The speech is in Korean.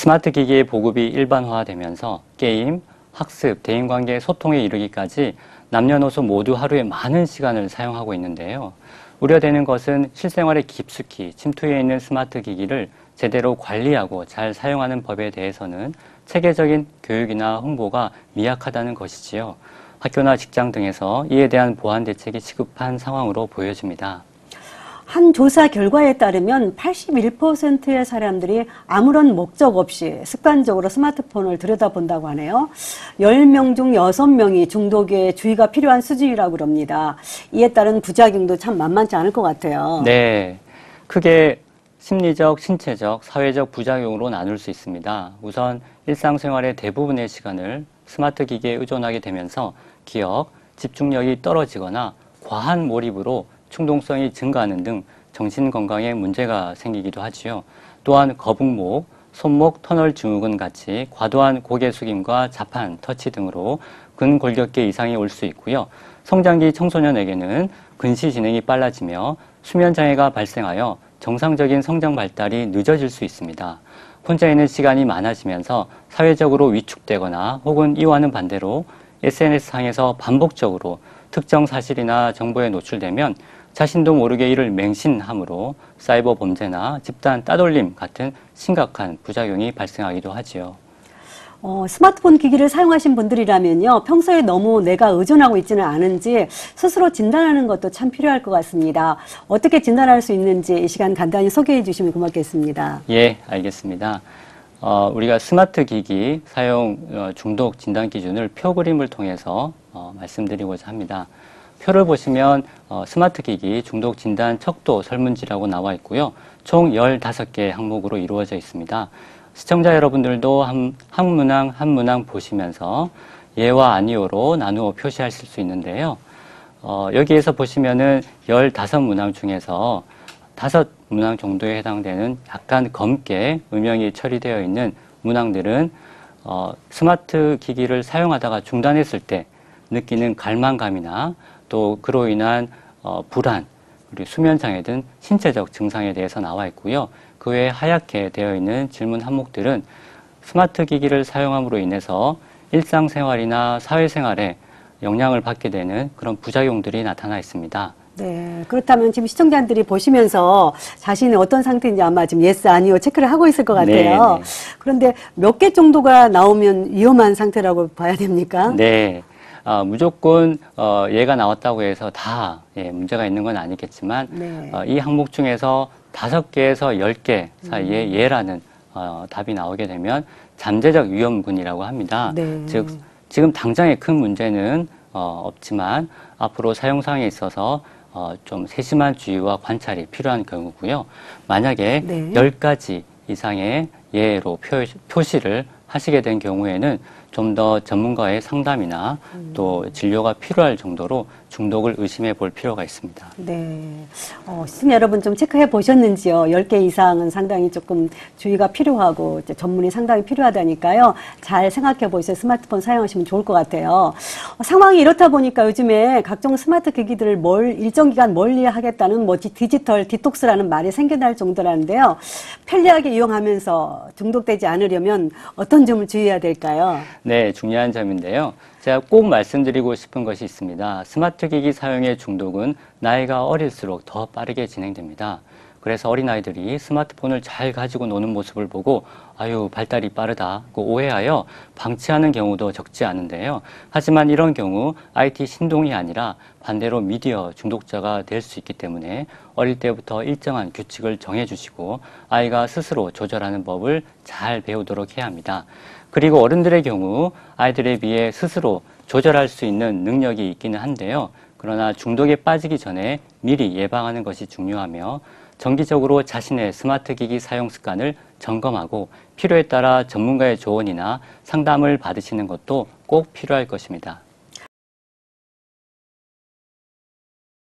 스마트 기기의 보급이 일반화되면서 게임, 학습, 대인관계 소통에 이르기까지 남녀노소 모두 하루에 많은 시간을 사용하고 있는데요. 우려되는 것은 실생활에 깊숙이 침투해 있는 스마트 기기를 제대로 관리하고 잘 사용하는 법에 대해서는 체계적인 교육이나 홍보가 미약하다는 것이지요. 학교나 직장 등에서 이에 대한 보완 대책이 시급한 상황으로 보여집니다. 한 조사 결과에 따르면 81%의 사람들이 아무런 목적 없이 습관적으로 스마트폰을 들여다본다고 하네요. 10명 중 6명이 중독에 주의가 필요한 수준이라고 그럽니다. 이에 따른 부작용도 참 만만치 않을 것 같아요. 네, 크게 심리적, 신체적, 사회적 부작용으로 나눌 수 있습니다. 우선 일상생활의 대부분의 시간을 스마트 기기에 의존하게 되면서 기억, 집중력이 떨어지거나 과한 몰입으로 충동성이 증가하는 등 정신건강에 문제가 생기기도 하지요. 또한 거북목, 손목 터널 증후군 같이 과도한 고개 숙임과 자판, 터치 등으로 근골격계 이상이 올 수 있고요. 성장기 청소년에게는 근시 진행이 빨라지며 수면 장애가 발생하여 정상적인 성장 발달이 늦어질 수 있습니다. 혼자 있는 시간이 많아지면서 사회적으로 위축되거나 혹은 이와는 반대로 SNS상에서 반복적으로 특정 사실이나 정보에 노출되면 자신도 모르게 이를 맹신함으로 사이버 범죄나 집단 따돌림 같은 심각한 부작용이 발생하기도 하지요. 스마트폰 기기를 사용하신 분들이라면요, 평소에 너무 내가 의존하고 있지는 않은지 스스로 진단하는 것도 참 필요할 것 같습니다. 어떻게 진단할 수 있는지 이 시간 간단히 소개해 주시면 고맙겠습니다. 예, 알겠습니다. 우리가 스마트 기기 사용 중독 진단 기준을 표 그림을 통해서 말씀드리고자 합니다. 표를 보시면 스마트 기기 중독 진단 척도 설문지라고 나와 있고요. 총 15개 항목으로 이루어져 있습니다. 시청자 여러분들도 한 문항 한 문항 보시면서 예와 아니오로 나누어 표시하실 수 있는데요. 여기에서 보시면은 15문항 중에서 5문항 정도에 해당되는 약간 검게 음영이 처리되어 있는 문항들은 스마트 기기를 사용하다가 중단했을 때 느끼는 갈망감이나 또 그로 인한 불안, 그리고 수면장애 등 신체적 증상에 대해서 나와 있고요. 그 외에 하얗게 되어 있는 질문 항목들은 스마트 기기를 사용함으로 인해서 일상생활이나 사회생활에 영향을 받게 되는 그런 부작용들이 나타나 있습니다. 네, 그렇다면 지금 시청자들이 보시면서 자신이 어떤 상태인지 아마 지금 예스, 아니요 체크를 하고 있을 것 같아요. 네. 그런데 몇 개 정도가 나오면 위험한 상태라고 봐야 됩니까? 네. 무조건 예가 나왔다고 해서 다 문제가 있는 건 아니겠지만 네. 이 항목 중에서 5개에서 10개 사이에 예라는 답이 나오게 되면 잠재적 위험군이라고 합니다. 네. 즉 지금 당장의 큰 문제는 없지만 앞으로 사용상에 있어서 좀 세심한 주의와 관찰이 필요한 경우고요. 만약에 네. 10가지 이상의 예로 표시를 하시게 된 경우에는 좀 더 전문가의 상담이나 또 진료가 필요할 정도로 중독을 의심해 볼 필요가 있습니다. 네. 시청자 여러분 좀 체크해 보셨는지요? 10개 이상은 상당히 조금 주의가 필요하고 이제 전문의 상담이 필요하다니까요. 잘 생각해 보셔서 스마트폰 사용하시면 좋을 것 같아요. 상황이 이렇다 보니까 요즘에 각종 스마트 기기들을 일정 기간 멀리 하겠다는 디지털 디톡스라는 말이 생겨날 정도라는데요. 편리하게 이용하면서 중독되지 않으려면 어떤 점을 주의해야 될까요? 네, 중요한 점인데요. 제가 꼭 말씀드리고 싶은 것이 있습니다. 스마트 기기 사용의 중독은 나이가 어릴수록 더 빠르게 진행됩니다. 그래서 어린아이들이 스마트폰을 잘 가지고 노는 모습을 보고 아유 발달이 빠르다 오해하여 방치하는 경우도 적지 않은데요. 하지만 이런 경우 IT 신동이 아니라 반대로 미디어 중독자가 될 수 있기 때문에 어릴 때부터 일정한 규칙을 정해주시고 아이가 스스로 조절하는 법을 잘 배우도록 해야 합니다. 그리고 어른들의 경우 아이들에 비해 스스로 조절할 수 있는 능력이 있기는 한데요. 그러나 중독에 빠지기 전에 미리 예방하는 것이 중요하며 정기적으로 자신의 스마트 기기 사용 습관을 점검하고 필요에 따라 전문가의 조언이나 상담을 받으시는 것도 꼭 필요할 것입니다.